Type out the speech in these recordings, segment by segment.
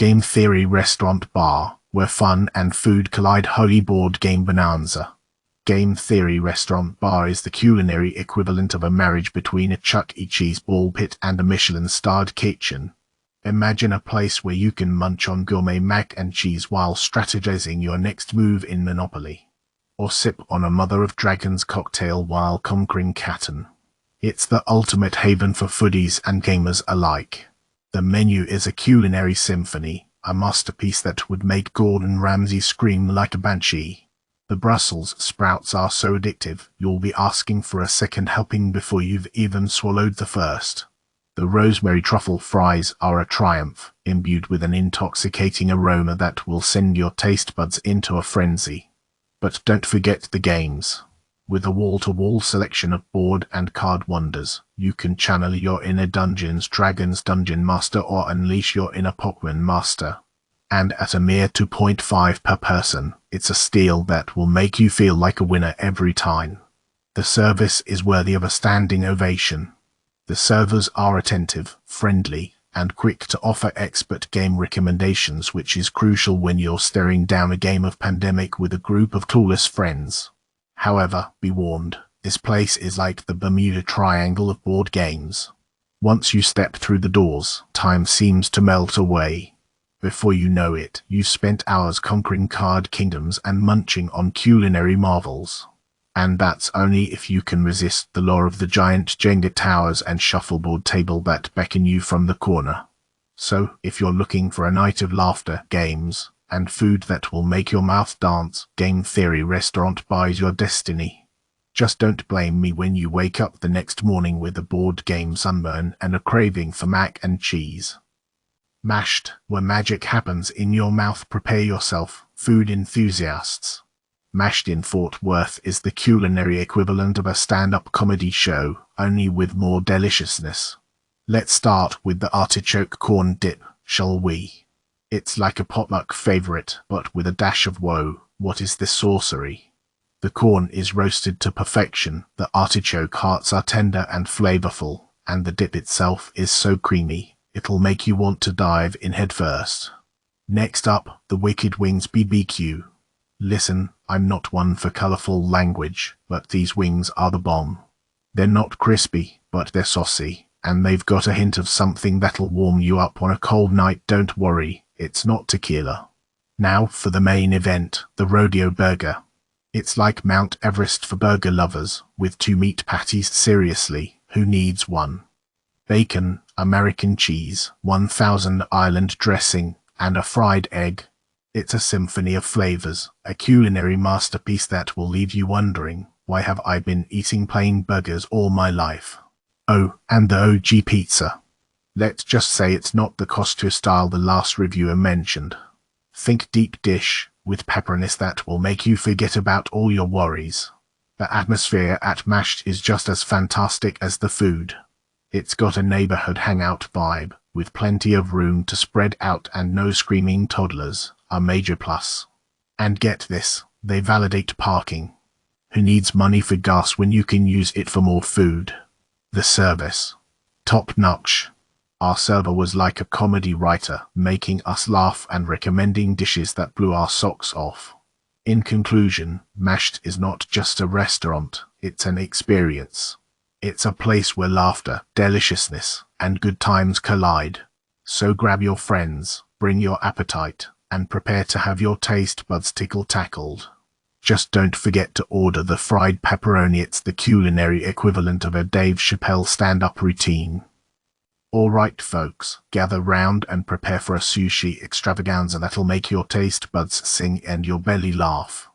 Game Theory Restaurant Bar, where fun and food collide. Holy Board Game Bonanza. Game Theory Restaurant Bar is the culinary equivalent of a marriage between a Chuck E. Cheese ball pit and a Michelin-starred kitchen. Imagine a place where you can munch on gourmet mac and cheese while strategizing your next move in Monopoly. Or sip on a Mother of Dragons cocktail while conquering Catan. It's the ultimate haven for foodies and gamers alike. The menu is a culinary symphony, a masterpiece that would make Gordon Ramsay scream like a banshee. The Brussels sprouts are so addictive, you'll be asking for a second helping before you've even swallowed the first. The rosemary truffle fries are a triumph, imbued with an intoxicating aroma that will send your taste buds into a frenzy. But don't forget the games. With a wall-to-wall selection of board and card wonders, you can channel your inner Dungeons Dragons Dungeon Master or unleash your inner Pokemon Master. And at a mere $2.5 per person, it's a steal that will make you feel like a winner every time. The service is worthy of a standing ovation. The servers are attentive, friendly, and quick to offer expert game recommendations, which is crucial when you're staring down a game of Pandemic with a group of clueless friends. However, be warned, this place is like the Bermuda Triangle of board games. Once you step through the doors, time seems to melt away. Before you know it, you've spent hours conquering card kingdoms and munching on culinary marvels. And that's only if you can resist the lure of the giant Jenga towers and shuffleboard table that beckon you from the corner. So, if you're looking for a night of laughter, games, and food that will make your mouth dance, Game Theory Restaurant Bar is your destiny. Just don't blame me when you wake up the next morning with a board game sunburn and a craving for mac and cheese. Mashed, where magic happens in your mouth. Prepare yourself, food enthusiasts. Mashed in Fort Worth is the culinary equivalent of a stand-up comedy show, only with more deliciousness. Let's start with the artichoke corn dip, shall we? It's like a potluck favorite, but with a dash of woe. What is this sorcery? The corn is roasted to perfection, the artichoke hearts are tender and flavorful, and the dip itself is so creamy, it'll make you want to dive in headfirst. Next up, the Wicked Wings BBQ. Listen, I'm not one for colorful language, but these wings are the bomb. They're not crispy, but they're saucy, and they've got a hint of something that'll warm you up on a cold night. Don't worry, it's not tequila. Now for the main event, the rodeo burger. It's like Mount Everest for burger lovers, with 2 meat patties. Seriously, who needs one? Bacon, American cheese, 1000 island dressing, and a fried egg. It's a symphony of flavors, a culinary masterpiece that will leave you wondering, why have I been eating plain burgers all my life? Oh, and the OG pizza. Let's just say it's not the Costco style the last reviewer mentioned. Think deep dish, with pepperiness that will make you forget about all your worries. The atmosphere at Mashed is just as fantastic as the food. It's got a neighborhood hangout vibe, with plenty of room to spread out and no screaming toddlers, a major plus. And get this, they validate parking. Who needs money for gas when you can use it for more food? The service. Top notch. Our server was like a comedy writer, making us laugh and recommending dishes that blew our socks off. In conclusion, Mashed is not just a restaurant, it's an experience. It's a place where laughter, deliciousness, and good times collide. So grab your friends, bring your appetite, and prepare to have your taste buds tickle-tackled. Just don't forget to order the fried pepperoni. It's the culinary equivalent of a Dave Chappelle stand-up routine. Alright folks, gather round and prepare for a sushi extravaganza that'll make your taste buds sing and your belly laugh.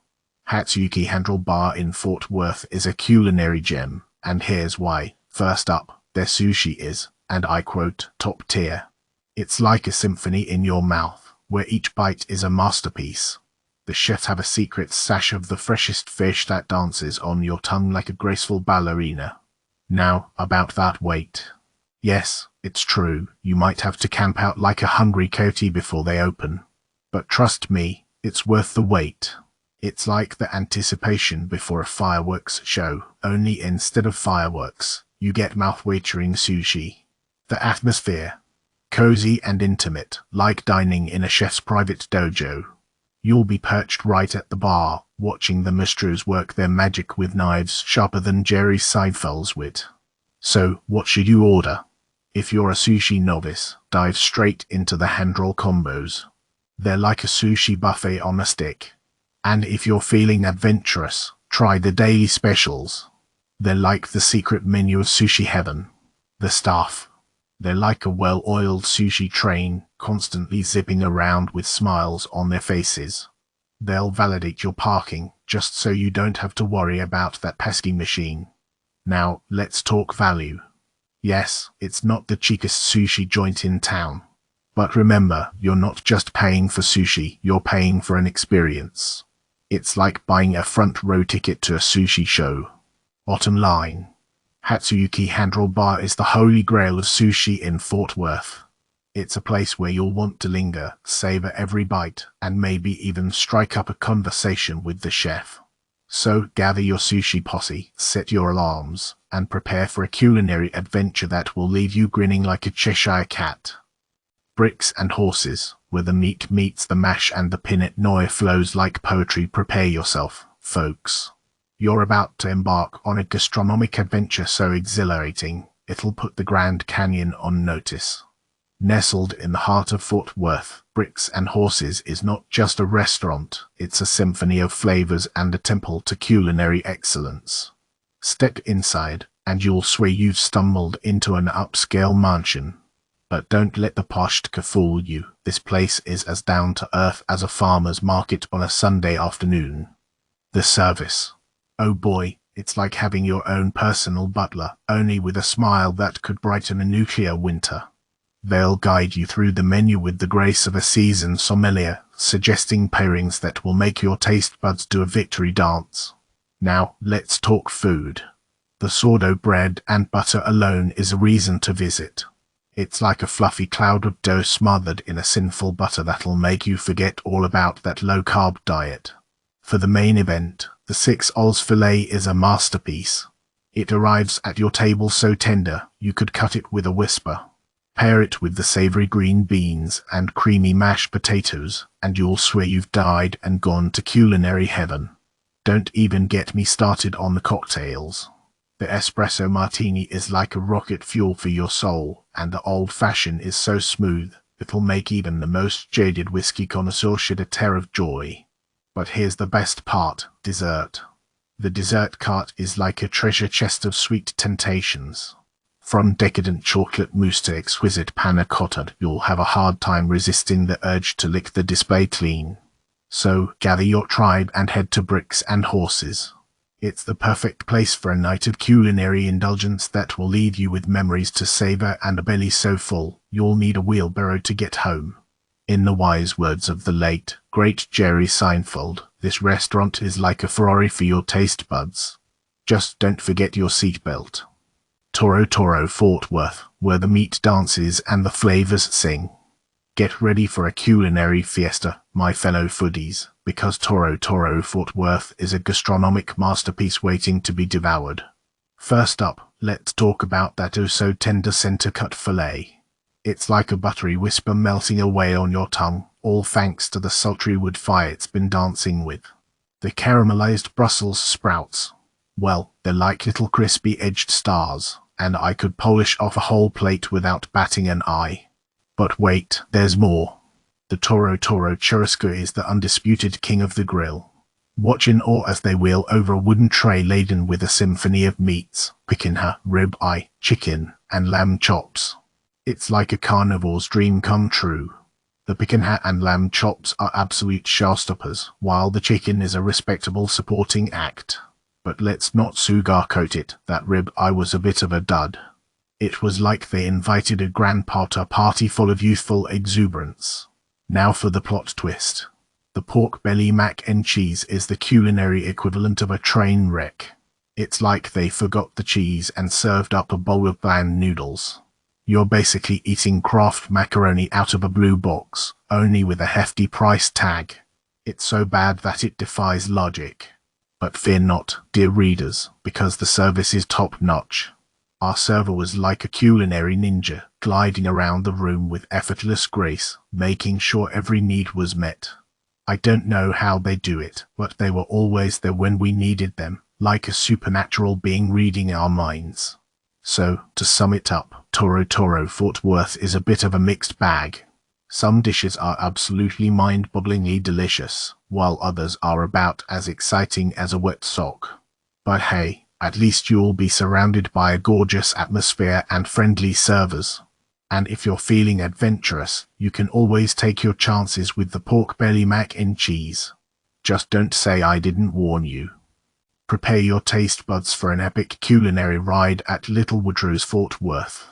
Hatsuki Handle Bar in Fort Worth is a culinary gem, and here's why. First up, their sushi is, and I quote, top tier. It's like a symphony in your mouth, where each bite is a masterpiece. The chefs have a secret sash of the freshest fish that dances on your tongue like a graceful ballerina. Now, about that wait. Yes, it's true, you might have to camp out like a hungry coyote before they open. But trust me, it's worth the wait. It's like the anticipation before a fireworks show, only instead of fireworks, you get mouth-watering sushi. The atmosphere. Cozy and intimate, like dining in a chef's private dojo. You'll be perched right at the bar, watching the maestros work their magic with knives sharper than Jerry Seinfeld's wit. So, what should you order? If you're a sushi novice, dive straight into the hand-roll combos. They're like a sushi buffet on a stick. And if you're feeling adventurous, try the daily specials. They're like the secret menu of sushi heaven. The staff. They're like a well-oiled sushi train, constantly zipping around with smiles on their faces. They'll validate your parking, just so you don't have to worry about that pesky machine. Now, let's talk value. Yes, it's not the cheapest sushi joint in town. But remember, you're not just paying for sushi, you're paying for an experience. It's like buying a front row ticket to a sushi show. Bottom line. Hatsuyuki Handroll Bar is the holy grail of sushi in Fort Worth. It's a place where you'll want to linger, savor every bite, and maybe even strike up a conversation with the chef. So gather your sushi posse, set your alarms, and prepare for a culinary adventure that will leave you grinning like a Cheshire cat. Bricks and horses, where the meat meets the mash and the Pinot Noir flows like poetry. Prepare yourself, folks. You're about to embark on a gastronomic adventure so exhilarating, it'll put the Grand Canyon on notice. Nestled in the heart of Fort Worth, Bricks and Horses is not just a restaurant, it's a symphony of flavors and a temple to culinary excellence. Step inside, and you'll swear you've stumbled into an upscale mansion. But don't let the poshtka fool you, this place is as down to earth as a farmer's market on a Sunday afternoon. The service. Oh boy, it's like having your own personal butler, only with a smile that could brighten a nuclear winter. They'll guide you through the menu with the grace of a seasoned sommelier, suggesting pairings that will make your taste buds do a victory dance. Now, let's talk food. The sourdough bread and butter alone is a reason to visit. It's like a fluffy cloud of dough smothered in a sinful butter that'll make you forget all about that low-carb diet. For the main event, the 6 Oz filet is a masterpiece. It arrives at your table so tender, you could cut it with a whisper. Pair it with the savory green beans and creamy mashed potatoes, and you'll swear you've died and gone to culinary heaven. Don't even get me started on the cocktails. The espresso martini is like a rocket fuel for your soul, and the old-fashioned is so smooth, it'll make even the most jaded whiskey connoisseur shed a tear of joy. But here's the best part, dessert. The dessert cart is like a treasure chest of sweet temptations. From decadent chocolate mousse to exquisite panna cotta, you'll have a hard time resisting the urge to lick the display clean. So, gather your tribe and head to Bricks and Horses. It's the perfect place for a night of culinary indulgence that will leave you with memories to savor and a belly so full, you'll need a wheelbarrow to get home. In the wise words of the late, great Jerry Seinfeld, this restaurant is like a Ferrari for your taste buds. Just don't forget your seatbelt. Toro Toro Fort Worth, where the meat dances and the flavors sing. Get ready for a culinary fiesta, my fellow foodies, because Toro Toro Fort Worth is a gastronomic masterpiece waiting to be devoured. First up, let's talk about that oh-so-tender center-cut filet. It's like a buttery whisper melting away on your tongue, all thanks to the sultry wood fire it's been dancing with. The caramelized Brussels sprouts. Well, they're like little crispy-edged stars, and I could polish off a whole plate without batting an eye. But wait, there's more. The Toro Toro churrasco is the undisputed king of the grill. Watch in awe as they wheel over a wooden tray laden with a symphony of meats, picanha, rib-eye, chicken, and lamb chops. It's like a carnivore's dream come true. The picanha and lamb chops are absolute showstoppers, while the chicken is a respectable supporting act. But let's not sugarcoat it, that rib-eye was a bit of a dud. It was like they invited a grandpa to a party full of youthful exuberance. Now for the plot twist. The pork belly mac and cheese is the culinary equivalent of a train wreck. It's like they forgot the cheese and served up a bowl of bland noodles. You're basically eating Kraft macaroni out of a blue box, only with a hefty price tag. It's so bad that it defies logic. But fear not, dear readers, because the service is top-notch. Our server was like a culinary ninja, gliding around the room with effortless grace, making sure every need was met. I don't know how they do it, but they were always there when we needed them, like a supernatural being reading our minds. So, to sum it up, Toro Fort Worth is a bit of a mixed bag. Some dishes are absolutely mind-bogglingly delicious, while others are about as exciting as a wet sock. But hey, at least you'll be surrounded by a gorgeous atmosphere and friendly servers. And if you're feeling adventurous, you can always take your chances with the pork belly mac and cheese. Just don't say I didn't warn you. Prepare your taste buds for an epic culinary ride at Little Woodrow's Fort Worth.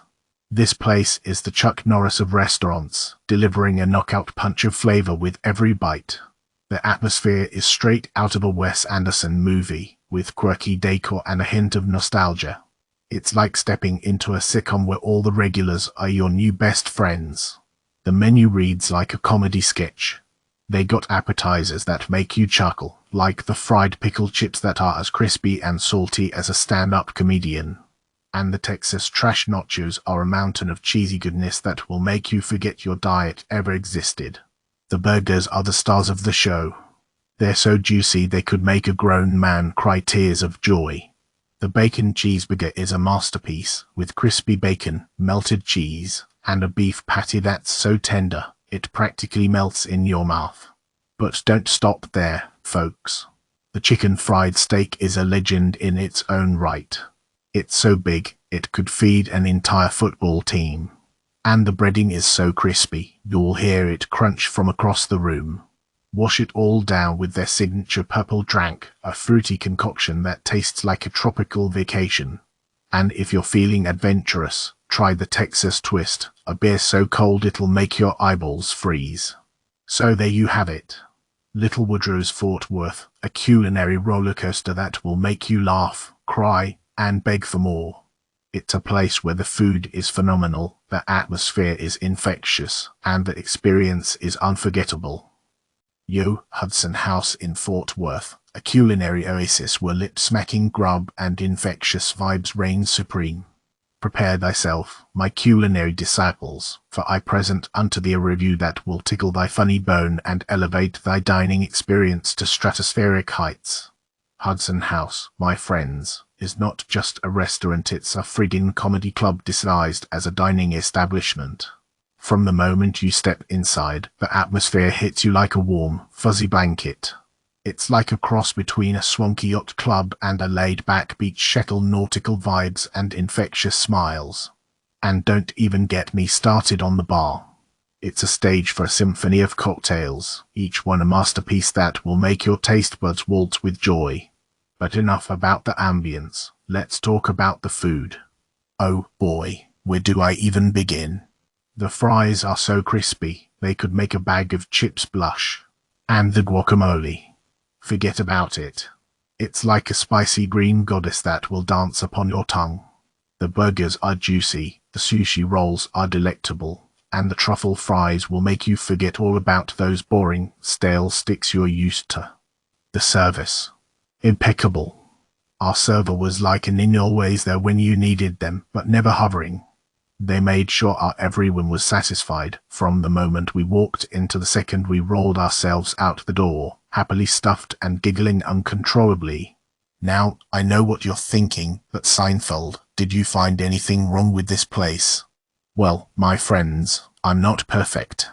This place is the Chuck Norris of restaurants, delivering a knockout punch of flavor with every bite. The atmosphere is straight out of a Wes Anderson movie, with quirky decor and a hint of nostalgia. It's like stepping into a sitcom where all the regulars are your new best friends. The menu reads like a comedy sketch. They got appetizers that make you chuckle, like the fried pickle chips that are as crispy and salty as a stand-up comedian. And the Texas trash nachos are a mountain of cheesy goodness that will make you forget your diet ever existed. The burgers are the stars of the show. They're so juicy they could make a grown man cry tears of joy. The bacon cheeseburger is a masterpiece, with crispy bacon, melted cheese, and a beef patty that's so tender, it practically melts in your mouth. But don't stop there, folks. The chicken fried steak is a legend in its own right. It's so big, it could feed an entire football team. And the breading is so crispy, you'll hear it crunch from across the room. Wash it all down with their signature purple drink, a fruity concoction that tastes like a tropical vacation. And if you're feeling adventurous, try the Texas Twist, a beer so cold it'll make your eyeballs freeze. So there you have it. Little Woodrow's Fort Worth, a culinary roller coaster that will make you laugh, cry, and beg for more. It's a place where the food is phenomenal, the atmosphere is infectious, and the experience is unforgettable. Yo, Hudson House in Fort Worth, a culinary oasis where lip-smacking grub and infectious vibes reign supreme. Prepare thyself, my culinary disciples, for I present unto thee a review that will tickle thy funny bone and elevate thy dining experience to stratospheric heights. Hudson House, my friends, is not just a restaurant, it's a friggin' comedy club disguised as a dining establishment. From the moment you step inside, the atmosphere hits you like a warm, fuzzy blanket. It's like a cross between a swanky yacht club and a laid-back beach shackle, nautical vibes and infectious smiles. And don't even get me started on the bar. It's a stage for a symphony of cocktails, each one a masterpiece that will make your taste buds waltz with joy. But enough about the ambience, let's talk about the food. Oh boy, where do I even begin? The fries are so crispy, they could make a bag of chips blush. And the guacamole. Forget about it. It's like a spicy green goddess that will dance upon your tongue. The burgers are juicy, the sushi rolls are delectable, and the truffle fries will make you forget all about those boring, stale sticks you're used to. The service. Impeccable. Our server was like a ninja, always there when you needed them, but never hovering. They made sure our everyone was satisfied, from the moment we walked in to the second we rolled ourselves out the door, happily stuffed and giggling uncontrollably. Now, I know what you're thinking, but Seinfeld, did you find anything wrong with this place? Well, my friends, I'm not perfect.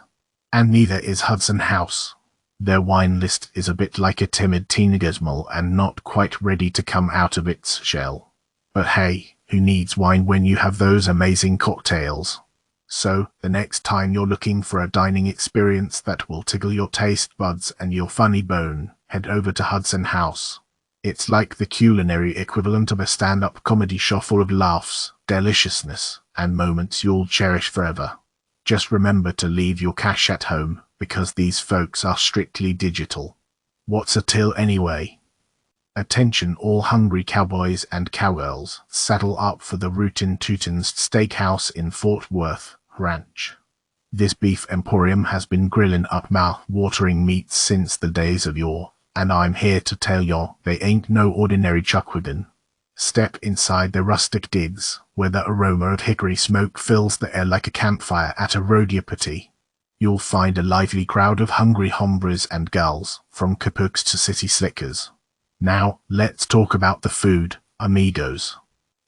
And neither is Hudson House. Their wine list is a bit like a timid teenager's and not quite ready to come out of its shell. But hey, who needs wine when you have those amazing cocktails? So, the next time you're looking for a dining experience that will tickle your taste buds and your funny bone, head over to Hudson House. It's like the culinary equivalent of a stand-up comedy show full of laughs, deliciousness, and moments you'll cherish forever. Just remember to leave your cash at home, because these folks are strictly digital. What's a till anyway? Attention all hungry cowboys and cowgirls, saddle up for the Rootin' Tootin's Steakhouse in Fort Worth Ranch. This beef emporium has been grilling up mouth-watering meats since the days of yore, and I'm here to tell y'all they ain't no ordinary chuckwagon. Step inside the rustic digs, where the aroma of hickory smoke fills the air like a campfire at a rodeo party. You'll find a lively crowd of hungry hombres and gals, from kapooks to city slickers. Now, let's talk about the food, amigos.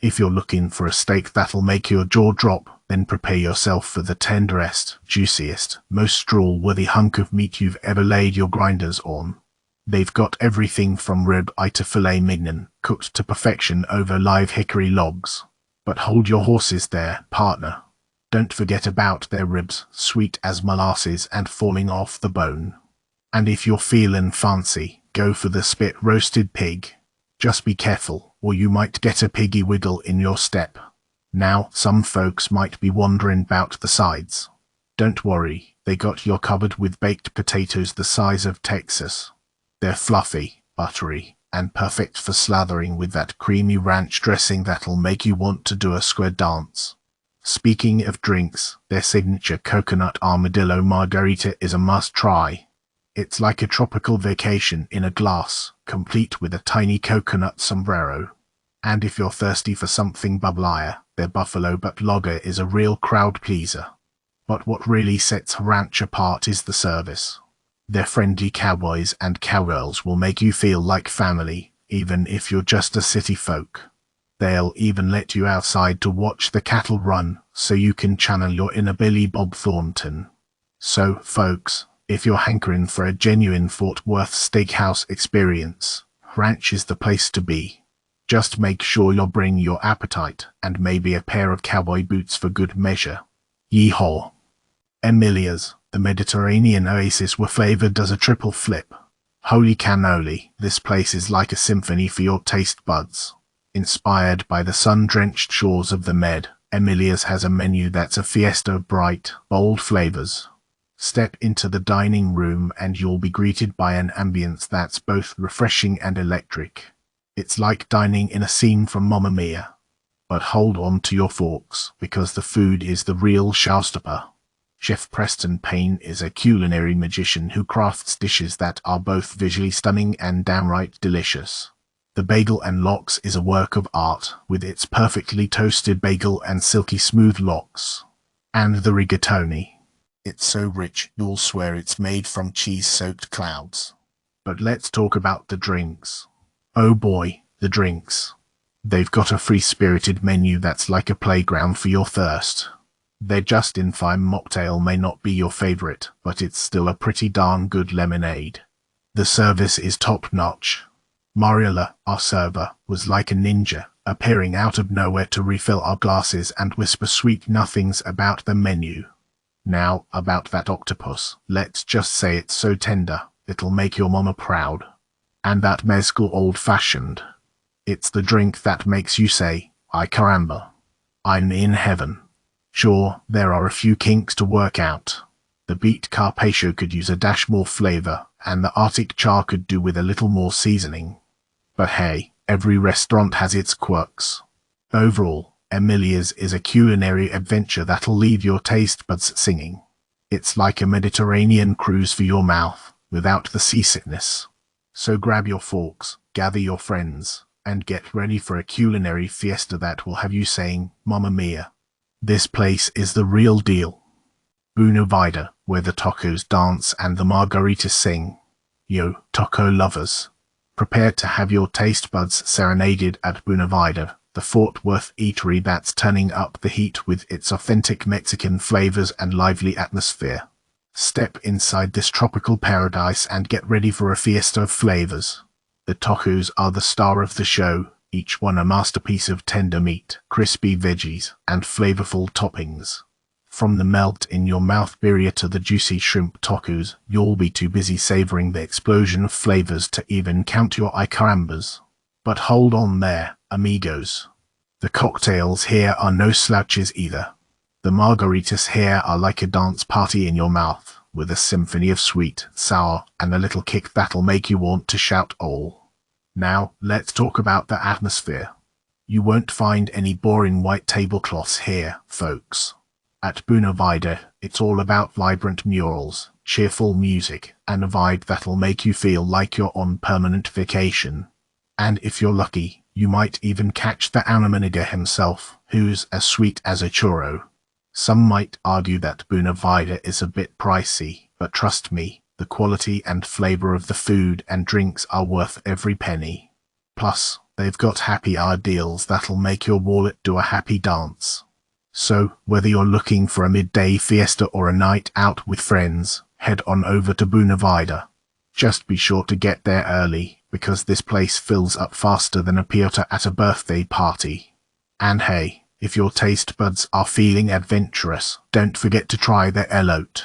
If you're looking for a steak that'll make your jaw drop, then prepare yourself for the tenderest, juiciest, most straw-worthy hunk of meat you've ever laid your grinders on. They've got everything from rib-eye to filet mignon, cooked to perfection over live hickory logs. But hold your horses there, partner. Don't forget about their ribs, sweet as molasses and falling off the bone. And if you're feeling fancy, go for the spit-roasted pig. Just be careful, or you might get a piggy wiggle in your step. Now, some folks might be wondering about the sides. Don't worry, they got you covered with baked potatoes the size of Texas. They're fluffy, buttery, and perfect for slathering with that creamy ranch dressing that'll make you want to do a square dance. Speaking of drinks, their signature coconut armadillo margarita is a must-try. It's like a tropical vacation in a glass, complete with a tiny coconut sombrero. And if you're thirsty for something bubblier, their buffalo butt lager is a real crowd pleaser. But what really sets Ranch apart is the service. Their friendly cowboys and cowgirls will make you feel like family, even if you're just a city folk. They'll even let you outside to watch the cattle run, so you can channel your inner Billy Bob Thornton. So, folks, if you're hankering for a genuine Fort Worth steakhouse experience, Ranch is the place to be. Just make sure you'll bring your appetite, and maybe a pair of cowboy boots for good measure. Yeehaw! Emilia's, the Mediterranean oasis where flavor does a triple flip. Holy cannoli, this place is like a symphony for your taste buds. Inspired by the sun-drenched shores of the Med, Emilia's has a menu that's a fiesta of bright, bold flavors. Step into the dining room and you'll be greeted by an ambience that's both refreshing and electric. It's like dining in a scene from Mamma Mia. But hold on to your forks, because the food is the real showstopper. Chef Preston Payne is a culinary magician who crafts dishes that are both visually stunning and downright delicious. The bagel and lox is a work of art, with its perfectly toasted bagel and silky smooth lox. And the rigatoni. It's so rich you'll swear it's made from cheese-soaked clouds. But let's talk about the drinks. Oh boy, the drinks. They've got a free-spirited menu that's like a playground for your thirst. Their just-in-time mocktail may not be your favorite, but it's still a pretty darn good lemonade. The service is top-notch. Mariela, our server, was like a ninja, appearing out of nowhere to refill our glasses and whisper sweet nothings about the menu. Now, about that octopus, let's just say it's so tender, it'll make your mama proud. And that mezcal old-fashioned. It's the drink that makes you say, ay caramba, I'm in heaven. Sure, there are a few kinks to work out. The beet carpaccio could use a dash more flavor, and the Arctic char could do with a little more seasoning. But hey, every restaurant has its quirks. Overall, Emilia's is a culinary adventure that'll leave your taste buds singing. It's like a Mediterranean cruise for your mouth, without the seasickness. So grab your forks, gather your friends, and get ready for a culinary fiesta that will have you saying, Mamma Mia. This place is the real deal. Buena Vida, where the tacos dance and the margaritas sing. Yo, taco lovers. Prepare to have your taste buds serenaded at Buena Vida, the Fort Worth eatery that's turning up the heat with its authentic Mexican flavors and lively atmosphere. Step inside this tropical paradise and get ready for a fiesta of flavors. The tacos are the star of the show, each one a masterpiece of tender meat, crispy veggies, and flavorful toppings. From the melt-in-your-mouth birria to the juicy shrimp tacos, you'll be too busy savoring the explosion of flavors to even count your ay carambas. But hold on there, amigos. The cocktails here are no slouches either. The margaritas here are like a dance party in your mouth, with a symphony of sweet, sour, and a little kick that'll make you want to shout all. Now, let's talk about the atmosphere. You won't find any boring white tablecloths here, folks. At Buena Vida, it's all about vibrant murals, cheerful music, and a vibe that'll make you feel like you're on permanent vacation. And if you're lucky, You might even catch the animaniga himself, who's as sweet as a churro. Some might argue that Buena Vida is a bit pricey, but trust me, the quality and flavor of the food and drinks are worth every penny. Plus, they've got happy hour deals that'll make your wallet do a happy dance. So, whether you're looking for a midday fiesta or a night out with friends, head on over to Buena Vida. Just be sure to get there early, because this place fills up faster than a piota at a birthday party. And hey, if your taste buds are feeling adventurous, don't forget to try their elote.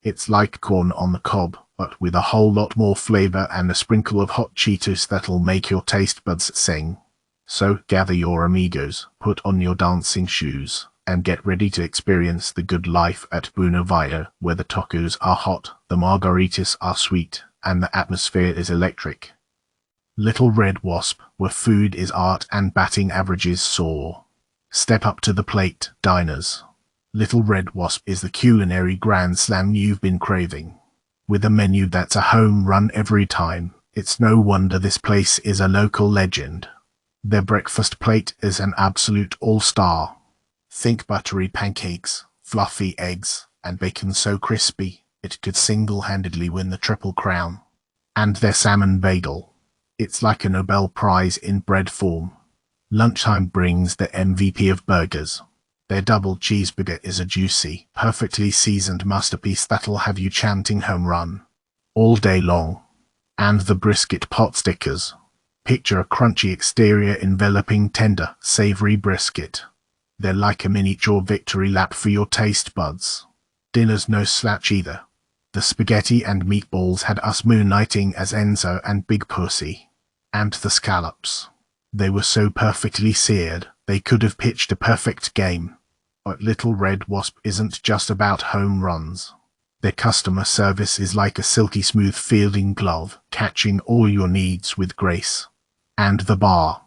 It's like corn on the cob, but with a whole lot more flavor and a sprinkle of hot Cheetos that'll make your taste buds sing. So gather your amigos, put on your dancing shoes, and get ready to experience the good life at Buena Vida, where the tacos are hot, the margaritas are sweet, and the atmosphere is electric. Little Red Wasp, where food is art and batting averages soar. Step up to the plate, diners. Little Red Wasp is the culinary grand slam you've been craving. With a menu that's a home run every time, it's no wonder this place is a local legend. Their breakfast plate is an absolute all-star. Think buttery pancakes, fluffy eggs, and bacon so crispy, it could single-handedly win the Triple Crown. And their salmon bagel. It's like a Nobel Prize in bread form. Lunchtime brings the MVP of burgers. Their double cheeseburger is a juicy, perfectly seasoned masterpiece that'll have you chanting home run all day long. And the brisket pot stickers. Picture a crunchy exterior enveloping tender, savory brisket. They're like a miniature victory lap for your taste buds. Dinner's no slouch either. The spaghetti and meatballs had us moonlighting as Enzo and Big Pussy. And the scallops. They were so perfectly seared, they could have pitched a perfect game. But Little Red Wasp isn't just about home runs. Their customer service is like a silky smooth fielding glove, catching all your needs with grace. And the bar.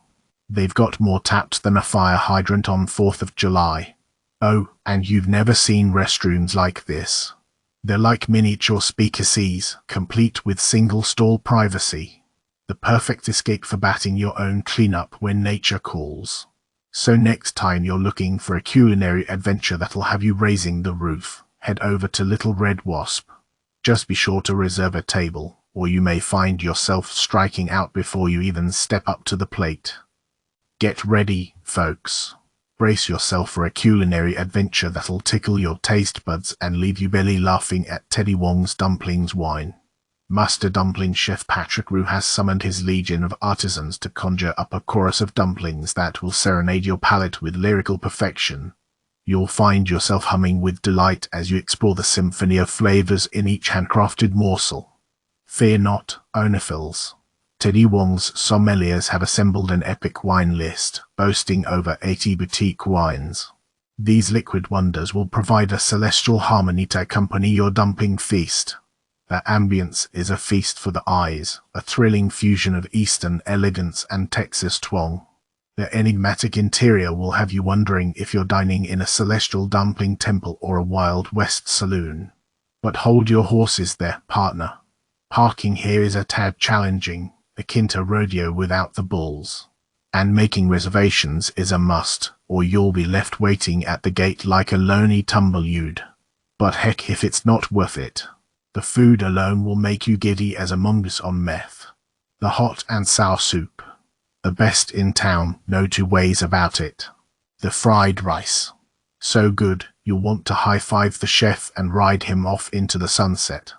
They've got more tapped than a fire hydrant on 4th of July. Oh, and you've never seen restrooms like this. They're like miniature speakeasies, complete with single-stall privacy. The perfect escape for batting your own cleanup when nature calls. So next time you're looking for a culinary adventure that'll have you raising the roof, head over to Little Red Wasp. Just be sure to reserve a table, or you may find yourself striking out before you even step up to the plate. Get ready, folks. Brace yourself for a culinary adventure that'll tickle your taste buds and leave you belly laughing at Teddy Wong's dumplings wine. Master Dumpling Chef Patrick Roux has summoned his legion of artisans to conjure up a chorus of dumplings that will serenade your palate with lyrical perfection. You'll find yourself humming with delight as you explore the symphony of flavors in each handcrafted morsel. Fear not, Onophils. Teddy Wong's sommeliers have assembled an epic wine list, boasting over 80 boutique wines. These liquid wonders will provide a celestial harmony to accompany your dumpling feast. Their ambience is a feast for the eyes, a thrilling fusion of Eastern elegance and Texas twang. Their enigmatic interior will have you wondering if you're dining in a celestial dumpling temple or a Wild West saloon. But hold your horses there, partner. Parking here is a tad challenging, akin to rodeo without the bulls. And making reservations is a must, or you'll be left waiting at the gate like a lonely tumbleweed. But heck if it's not worth it. The food alone will make you giddy as a mongoose on meth. The hot and sour soup. The best in town, no two ways about it. The fried rice. So good, you'll want to high-five the chef and ride him off into the sunset.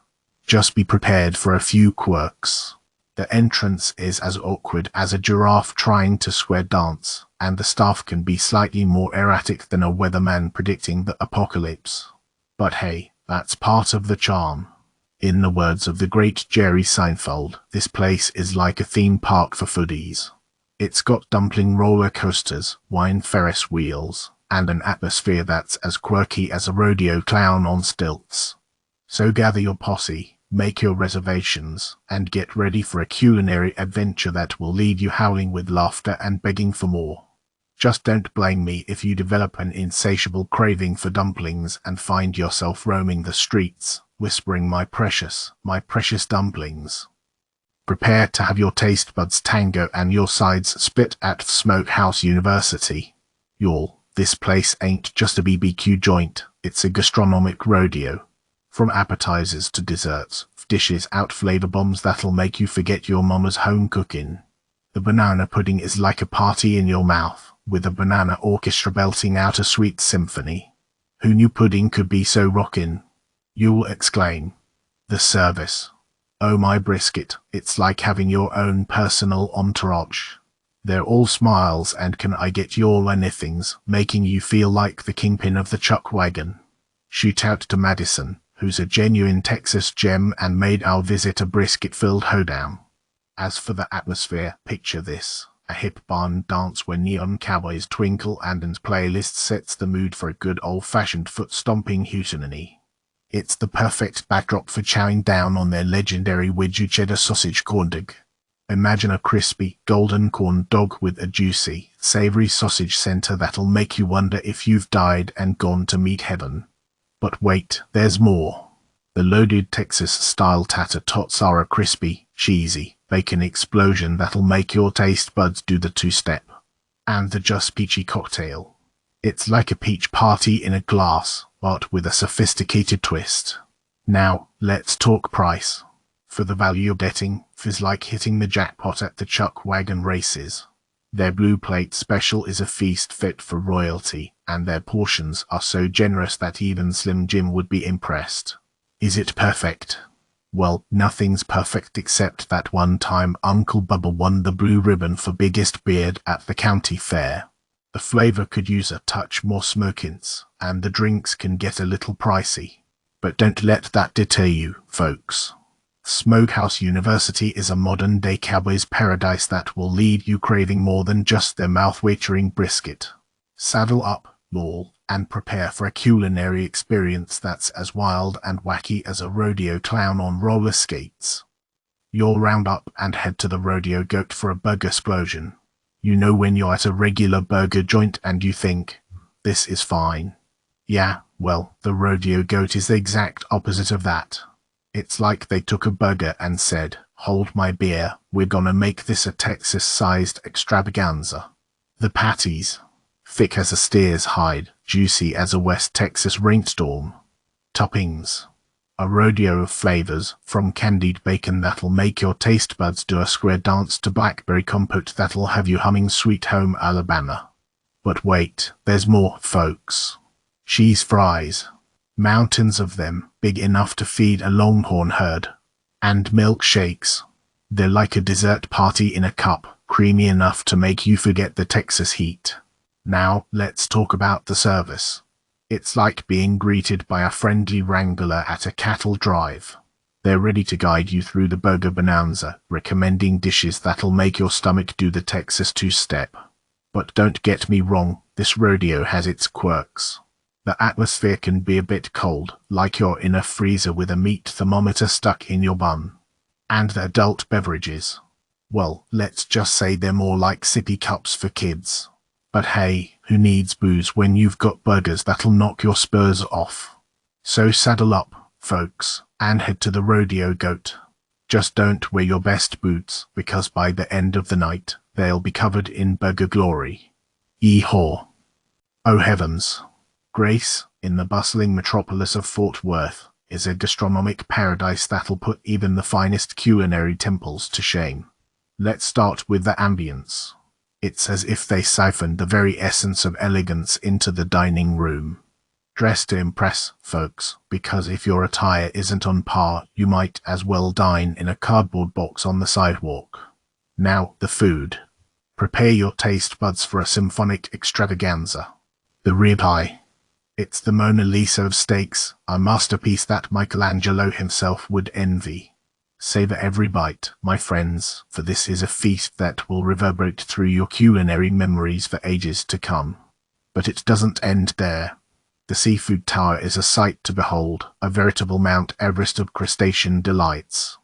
Just be prepared for a few quirks. The entrance is as awkward as a giraffe trying to square dance, and the staff can be slightly more erratic than a weatherman predicting the apocalypse. But hey, that's part of the charm. In the words of the great Jerry Seinfeld, this place is like a theme park for foodies. It's got dumpling roller coasters, wine Ferris wheels, and an atmosphere that's as quirky as a rodeo clown on stilts. So gather your posse, make your reservations, and get ready for a culinary adventure that will leave you howling with laughter and begging for more. Just don't blame me if you develop an insatiable craving for dumplings and find yourself roaming the streets, whispering my precious dumplings. Prepare to have your taste buds tango and your sides split at Smokehouse University. Y'all, this place ain't just a BBQ joint, it's a gastronomic rodeo. From appetizers to desserts, dishes out flavor bombs that'll make you forget your mama's home cooking. The banana pudding is like a party in your mouth, with a banana orchestra belting out a sweet symphony. Who knew pudding could be so rockin'? You'll exclaim. The service. Oh my brisket, it's like having your own personal entourage. They're all smiles and can I get your anythings, making you feel like the kingpin of the chuck wagon. Shoot out to Madison, who's a genuine Texas gem and made our visit a brisket-filled hoedown. As for the atmosphere, picture this. A hip barn dance where neon cowboys twinkle and an playlist sets the mood for a good old-fashioned foot-stomping hootenanny. It's the perfect backdrop for chowing down on their legendary Widgew cheddar sausage corn dog. Imagine a crispy, golden corn dog with a juicy, savory sausage center that'll make you wonder if you've died and gone to meet heaven. But wait, there's more. The loaded Texas-style tater tots are a crispy, cheesy, bacon explosion that'll make your taste buds do the two-step. And the Just Peachy cocktail. It's like a peach party in a glass, but with a sophisticated twist. Now, let's talk price. For the value you're getting, feels like hitting the jackpot at the chuck wagon races. Their blue plate special is a feast fit for royalty, and their portions are so generous that even Slim Jim would be impressed. Is it perfect? Well, nothing's perfect except that one time Uncle Bubba won the blue ribbon for biggest beard at the county fair. The flavor could use a touch more smokiness, and the drinks can get a little pricey. But don't let that deter you, folks. Smokehouse University is a modern-day cowboy's paradise that will leave you craving more than just their mouth-watering brisket. Saddle up, y'all, and prepare for a culinary experience that's as wild and wacky as a rodeo clown on roller skates. You'll round up and head to the rodeo goat for a burger explosion. You know when you're at a regular burger joint and you think, this is fine. Yeah, well, the rodeo goat is the exact opposite of that. It's like they took a burger and said, hold my beer, we're gonna make this a Texas-sized extravaganza. The patties. Thick as a steer's hide, juicy as a West Texas rainstorm. Toppings. A rodeo of flavors, from candied bacon that'll make your taste buds do a square dance to blackberry compote that'll have you humming Sweet Home Alabama. But wait, there's more, folks. Cheese fries. Mountains of them, big enough to feed a longhorn herd. And milkshakes. They're like a dessert party in a cup, creamy enough to make you forget the Texas heat. Now, let's talk about the service. It's like being greeted by a friendly wrangler at a cattle drive. They're ready to guide you through the burger bonanza, recommending dishes that'll make your stomach do the Texas two-step. But don't get me wrong, this rodeo has its quirks. The atmosphere can be a bit cold, like you're in a freezer with a meat thermometer stuck in your bun. And the adult beverages. Well, let's just say they're more like sippy cups for kids. But hey, who needs booze when you've got burgers that'll knock your spurs off? So saddle up, folks, and head to the rodeo goat. Just don't wear your best boots, because by the end of the night, they'll be covered in burger glory. Yee-haw. Oh heavens. Grace, in the bustling metropolis of Fort Worth, is a gastronomic paradise that'll put even the finest culinary temples to shame. Let's start with the ambience. It's as if they siphoned the very essence of elegance into the dining room. Dress to impress, folks, because if your attire isn't on par, you might as well dine in a cardboard box on the sidewalk. Now, the food. Prepare your taste buds for a symphonic extravaganza. The ribeye. It's the Mona Lisa of steaks, a masterpiece that Michelangelo himself would envy. Savor every bite, my friends, for this is a feast that will reverberate through your culinary memories for ages to come. But it doesn't end there. The seafood tower is a sight to behold, a veritable Mount Everest of crustacean delights.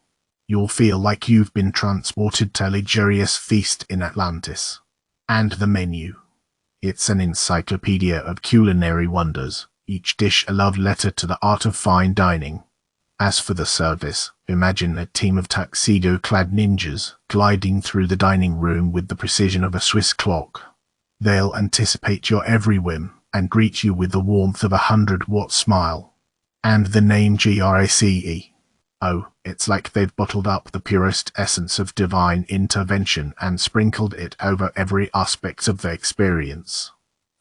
You'll feel like you've been transported to a luxurious feast in Atlantis. And the menu. It's an encyclopedia of culinary wonders, each dish a love letter to the art of fine dining. As for the service, imagine a team of tuxedo-clad ninjas gliding through the dining room with the precision of a Swiss clock. They'll anticipate your every whim and greet you with the warmth of a 100-watt smile. And the name GRACE. Oh, it's like they've bottled up the purest essence of divine intervention and sprinkled it over every aspect of the experience.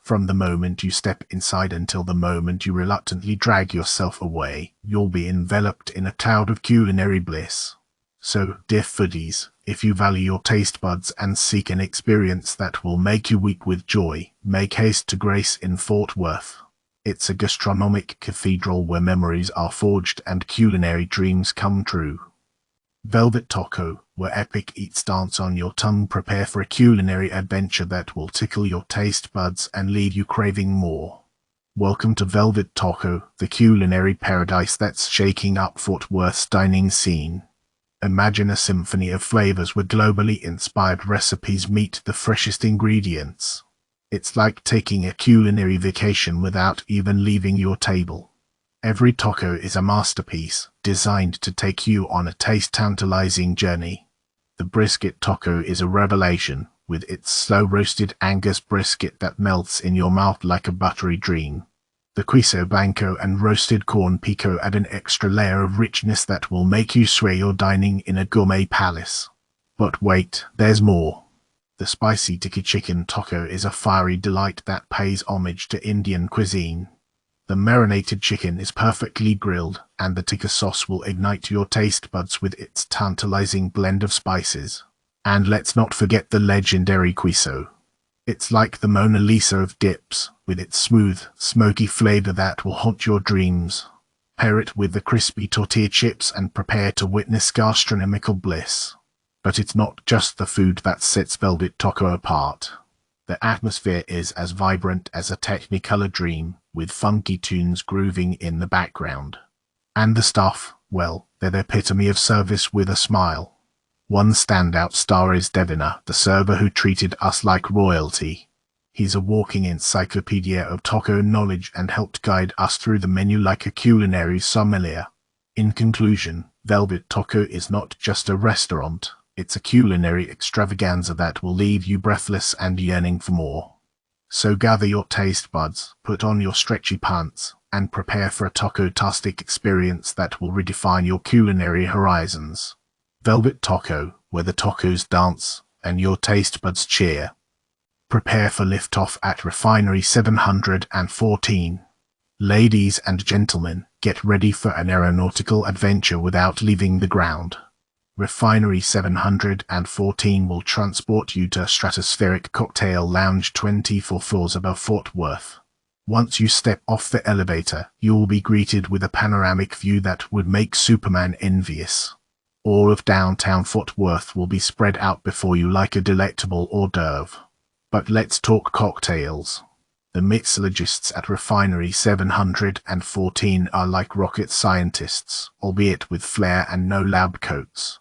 From the moment you step inside until the moment you reluctantly drag yourself away, you'll be enveloped in a cloud of culinary bliss. So, dear foodies, if you value your taste buds and seek an experience that will make you weep with joy, make haste to Grace in Fort Worth. It's a gastronomic cathedral where memories are forged and culinary dreams come true. Velvet Taco, where epic eats dance on your tongue. Prepare for a culinary adventure that will tickle your taste buds and leave you craving more. Welcome to Velvet Taco, the culinary paradise that's shaking up Fort Worth's dining scene. Imagine a symphony of flavors where globally inspired recipes meet the freshest ingredients. It's like taking a culinary vacation without even leaving your table. Every taco is a masterpiece, designed to take you on a taste-tantalizing journey. The brisket taco is a revelation, with its slow-roasted Angus brisket that melts in your mouth like a buttery dream. The queso blanco and roasted corn pico add an extra layer of richness that will make you swear you're dining in a gourmet palace. But wait, there's more. The spicy tiki chicken taco is a fiery delight that pays homage to Indian cuisine. The marinated chicken is perfectly grilled, and the tikka sauce will ignite your taste buds with its tantalizing blend of spices. And let's not forget the legendary queso. It's like the Mona Lisa of dips, with its smooth, smoky flavor that will haunt your dreams. Pair it with the crispy tortilla chips and prepare to witness gastronomical bliss. But it's not just the food that sets Velvet Taco apart. The atmosphere is as vibrant as a Technicolor dream, with funky tunes grooving in the background. And the staff, well, they're the epitome of service with a smile. One standout star is Devina, the server who treated us like royalty. He's a walking encyclopedia of taco knowledge and helped guide us through the menu like a culinary sommelier. In conclusion, Velvet Taco is not just a restaurant. It's a culinary extravaganza that will leave you breathless and yearning for more. So gather your taste buds, put on your stretchy pants, and prepare for a taco-tastic experience that will redefine your culinary horizons. Velvet Taco, where the tacos dance and your taste buds cheer. Prepare for liftoff at Refinery 714. Ladies and gentlemen, get ready for an aeronautical adventure without leaving the ground. Refinery 714 will transport you to a stratospheric cocktail lounge 24 floors above Fort Worth. Once you step off the elevator, you will be greeted with a panoramic view that would make Superman envious. All of downtown Fort Worth will be spread out before you like a delectable hors d'oeuvre. But let's talk cocktails. The mixologists at Refinery 714 are like rocket scientists, albeit with flair and no lab coats.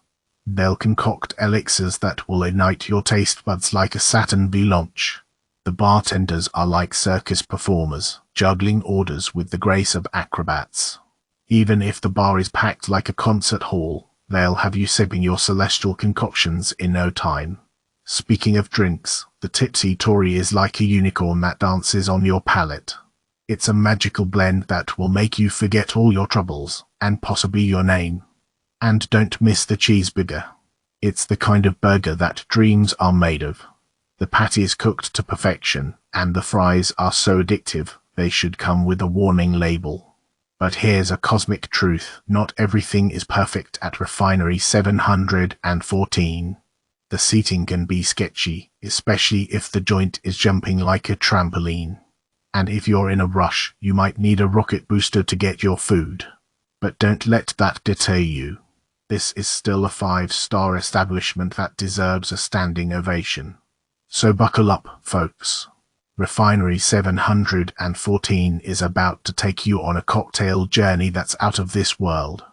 They'll concoct elixirs that will ignite your taste buds like a Saturn V launch. The bartenders are like circus performers, juggling orders with the grace of acrobats. Even if the bar is packed like a concert hall, they'll have you sipping your celestial concoctions in no time. Speaking of drinks, the Tipsy Tory is like a unicorn that dances on your palate. It's a magical blend that will make you forget all your troubles, and possibly your name. And don't miss the cheeseburger. It's the kind of burger that dreams are made of. The patty is cooked to perfection, and the fries are so addictive, they should come with a warning label. But here's a cosmic truth, not everything is perfect at Refinery 714. The seating can be sketchy, especially if the joint is jumping like a trampoline. And if you're in a rush, you might need a rocket booster to get your food. But don't let that deter you. This is still a 5-star establishment that deserves a standing ovation. So buckle up, folks. Refinery 714 is about to take you on a cocktail journey that's out of this world.